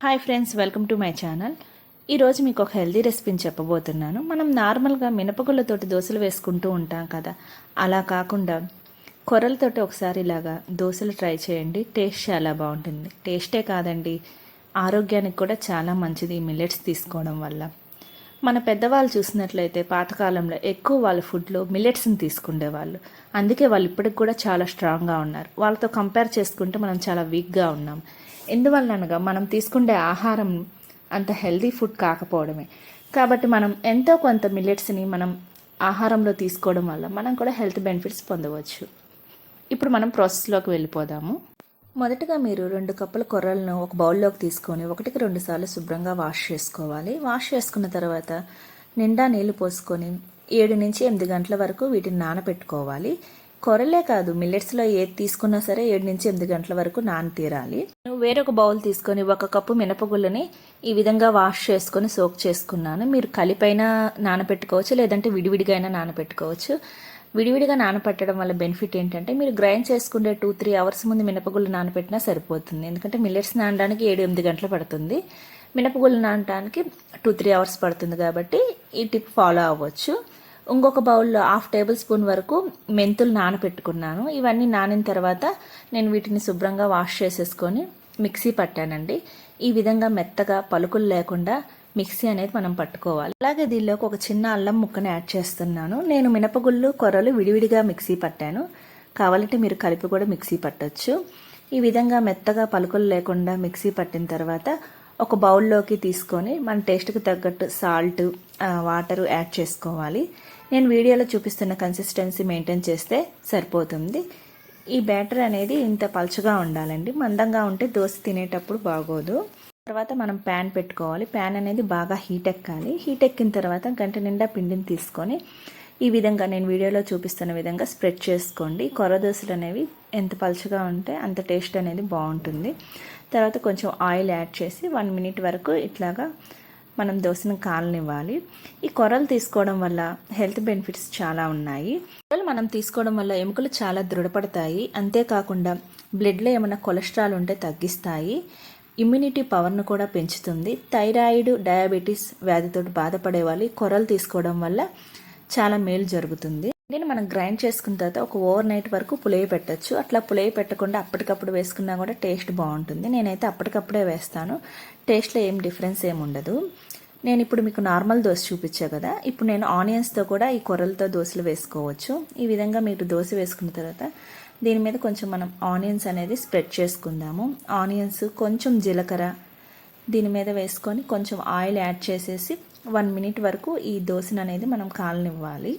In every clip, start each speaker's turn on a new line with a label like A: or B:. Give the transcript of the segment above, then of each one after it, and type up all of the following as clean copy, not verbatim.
A: Hi friends, welcome to my channel. ఈరోజు మీకు ఒక హెల్దీ రెసిపీని చెప్పబోతున్నాను. మనం నార్మల్గా మినపగుళ్ళతోటి దోశలు వేసుకుంటూ ఉంటాం కదా, అలా కాకుండా కొర్రలతోటి ఒకసారి ఇలాగా దోశలు ట్రై చేయండి. టేస్ట్ చాలా బాగుంటుంది. టేస్టే కాదండి, ఆరోగ్యానికి కూడా చాలా మంచిది ఈ మిల్లెట్స్ తీసుకోవడం వల్ల. మన పెద్దవాళ్ళు చూసినట్లయితే పాతకాలంలో ఎక్కువ వాళ్ళ ఫుడ్లో మిల్లెట్స్ని తీసుకునేవాళ్ళు. అందుకే వాళ్ళు ఇప్పటికి కూడా చాలా స్ట్రాంగ్గా ఉన్నారు. వాళ్ళతో కంపేర్ చేసుకుంటే మనం చాలా వీక్గా ఉన్నాం. ఎందువల్ల అనగా మనం తీసుకునే ఆహారం అంత హెల్దీ ఫుడ్ కాకపోవడమే. కాబట్టి మనం ఎంతో కొంత మిల్లెట్స్ని మనం ఆహారంలో తీసుకోవడం వల్ల మనం కూడా హెల్త్ బెనిఫిట్స్ పొందవచ్చు. ఇప్పుడు మనం ప్రాసెస్లోకి వెళ్ళిపోదాము. మొదటగా మీరు 2 కప్పుల కొర్రలను ఒక బౌల్లోకి తీసుకొని 1కి 2 సార్లు శుభ్రంగా వాష్ చేసుకోవాలి. వాష్ చేసుకున్న తర్వాత నిండా నీళ్లు పోసుకొని 7 నుంచి 8 గంటల వరకు వీటిని నానబెట్టుకోవాలి. కొర్రలే కాదు, మిల్లెట్స్లో ఏది తీసుకున్నా సరే 7 నుంచి 8 గంటల వరకు నానతీరాలి. వేరొక బౌల్ తీసుకొని 1 కప్పు మినపగుళ్ళని ఈ విధంగా వాష్ చేసుకొని సోక్ చేసుకున్నాను. మీరు కలిపైనా నానబెట్టుకోవచ్చు, లేదంటే విడివిడిగా అయినా నానబెట్టుకోవచ్చు. విడివిడిగా నానబెట్టడం వల్ల బెనిఫిట్ ఏంటంటే మీరు గ్రైండ్ చేసుకుంటే 2-3 అవర్స్ ముందు మినపగుళ్ళు నానబెట్టినా సరిపోతుంది. ఎందుకంటే మిల్లెట్స్ నానడానికి 7-8 గంటలు పడుతుంది, మినపగుళ్ళు నానడానికి 2-3 అవర్స్ పడుతుంది. కాబట్టి ఈ టిప్ ఫాలో అవ్వచ్చు. ఇంకొక బౌల్లో 1/2 టేబుల్ స్పూన్ వరకు మెంతులు నానబెట్టుకున్నాను. ఇవన్నీ నానిన తర్వాత నేను వీటిని శుభ్రంగా వాష్ చేసేసుకొని మిక్సీ పట్టానండి. ఈ విధంగా మెత్తగా పలుకులు లేకుండా మిక్సీ అనేది మనం పట్టుకోవాలి. అలాగే దీనిలోకి ఒక చిన్న అల్లం ముక్కని యాడ్ చేస్తున్నాను. నేను మినపగుళ్ళు కొర్రలు విడివిడిగా మిక్సీ పట్టాను, కావాలంటే మీరు కలిపి కూడా మిక్సీ పట్టొచ్చు. ఈ విధంగా మెత్తగా పలుకులు లేకుండా మిక్సీ పట్టిన తర్వాత ఒక బౌల్లోకి తీసుకొని మన టేస్ట్కి తగ్గట్టు సాల్ట్, వాటర్ యాడ్ చేసుకోవాలి. నేను వీడియోలో చూపిస్తున్న కన్సిస్టెన్సీ మెయింటైన్ చేస్తే సరిపోతుంది. ఈ బ్యాటర్ అనేది ఇంత పలుచగా ఉండాలండి, మందంగా ఉంటే దోశ తినేటప్పుడు బాగోదు. తర్వాత మనం ప్యాన్ పెట్టుకోవాలి. ప్యాన్ అనేది బాగా హీట్ ఎక్కాలి. హీట్ ఎక్కిన తర్వాత గంట నిండా పిండిని తీసుకొని ఈ విధంగా నేను వీడియోలో చూపిస్తున్న విధంగా స్ప్రెడ్ చేసుకోండి. కొర్ర దోశలు అనేవి ఎంత పలుచగా ఉంటే అంత టేస్ట్ అనేది బాగుంటుంది. తర్వాత కొంచెం ఆయిల్ యాడ్ చేసి 1 మినిట్ వరకు ఇట్లాగా మనం దోశను కాలనివ్వాలి. ఈ కొర్రలు తీసుకోవడం వల్ల హెల్త్ బెనిఫిట్స్ చాలా ఉన్నాయి. కొర్రలు మనం తీసుకోవడం వల్ల ఎముకలు చాలా దృఢపడతాయి. అంతేకాకుండా బ్లడ్లో ఏమైనా కొలెస్ట్రాల్ ఉంటే తగ్గిస్తాయి. ఇమ్యూనిటీ పవర్ను కూడా పెంచుతుంది. థైరాయిడ్, డయాబెటీస్ వ్యాధితో బాధపడే వాళ్ళు కొర్రలు తీసుకోవడం వల్ల చాలా మేలు జరుగుతుంది. దీన్ని మనం గ్రైండ్ చేసుకున్న తర్వాత ఒక ఓవర్ నైట్ వరకు పులియ పెట్టచ్చు. అట్లా పులియ పెట్టకుండా అప్పటికప్పుడు వేసుకున్నా కూడా టేస్ట్ బాగుంటుంది. నేనైతే అప్పటికప్పుడే వేస్తాను. టేస్ట్లో ఏం డిఫరెన్స్ ఏమి ఉండదు. నేను ఇప్పుడు మీకు నార్మల్ దోశ చూపించా కదా, ఇప్పుడు నేను ఆనియన్స్తో కూడా ఈ కొర్రలతో దోశలు వేసుకోవచ్చు. ఈ విధంగా మీరు దోశ వేసుకున్న తర్వాత దీని మీద కొంచెం మనం ఆనియన్స్ అనేది స్ప్రెడ్ చేసుకుందాము. ఆనియన్స్, కొంచెం జీలకర్ర దీని మీద వేసుకొని కొంచెం ఆయిల్ యాడ్ చేసేసి 1 మినిట్ వరకు ఈ దోశను అనేది మనం కాలనివ్వాలి.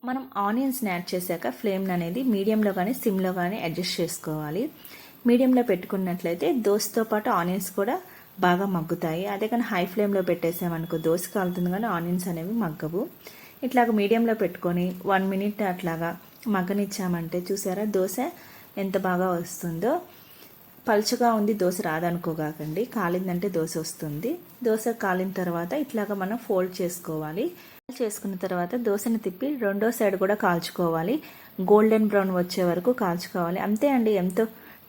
A: మనం ఆనియన్స్ని యాడ్ చేశాక ఫ్లేమ్ అనేది మీడియంలో కానీ సిమ్లో కానీ అడ్జస్ట్ చేసుకోవాలి. మీడియంలో పెట్టుకున్నట్లయితే దోశతో పాటు ఆనియన్స్ కూడా బాగా మగ్గుతాయి. అదే కానీ హై ఫ్లేమ్లో పెట్టేసామనుకో దోశ కాలుతుంది కానీ ఆనియన్స్ అనేవి మగ్గవు. ఇట్లాగ మీడియంలో పెట్టుకొని 1 మినిట్ అట్లాగా మగ్గనిచ్చామంటే చూసారా దోశ ఎంత బాగా వస్తుందో. పలుచగా ఉంది దోశ రాదనుకోగాకండి, కాలిందంటే దోశ వస్తుంది. దోశ కాలిన తర్వాత ఇట్లాగా మనం ఫోల్డ్ చేసుకోవాలి. చేసుకున్న తర్వాత దోశని తిప్పి రెండో సైడ్ కూడా కాల్చుకోవాలి. గోల్డెన్ బ్రౌన్ వచ్చే వరకు కాల్చుకోవాలి. అంతే అండి, ఎంతో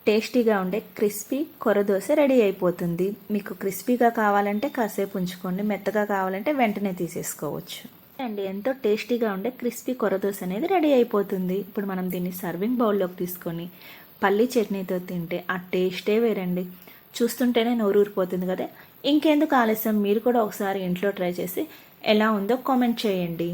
A: టేస్టీగా ఉండే క్రిస్పీ కొర్ర దోశ రెడీ అయిపోతుంది. మీకు క్రిస్పీగా కావాలంటే కాసేపు ఉంచుకోండి, మెత్తగా కావాలంటే వెంటనే తీసేసుకోవచ్చు అండి. ఎంతో టేస్టీగా ఉండే క్రిస్పీ కొర్ర దోశ అనేది రెడీ అయిపోతుంది. ఇప్పుడు మనం దీన్ని సర్వింగ్ బౌల్లోకి తీసుకొని పల్లీ చట్నీతో తింటే ఆ టేస్టే వేరండి. చూస్తుంటేనే నోరు ఊరిపోతుంది కదా. ఇంకెందుకు ఆలస్యం, మీరు కూడా ఒకసారి ఇంట్లో ట్రై చేసి ఎలా ఉందో కామెంట్ చేయండి.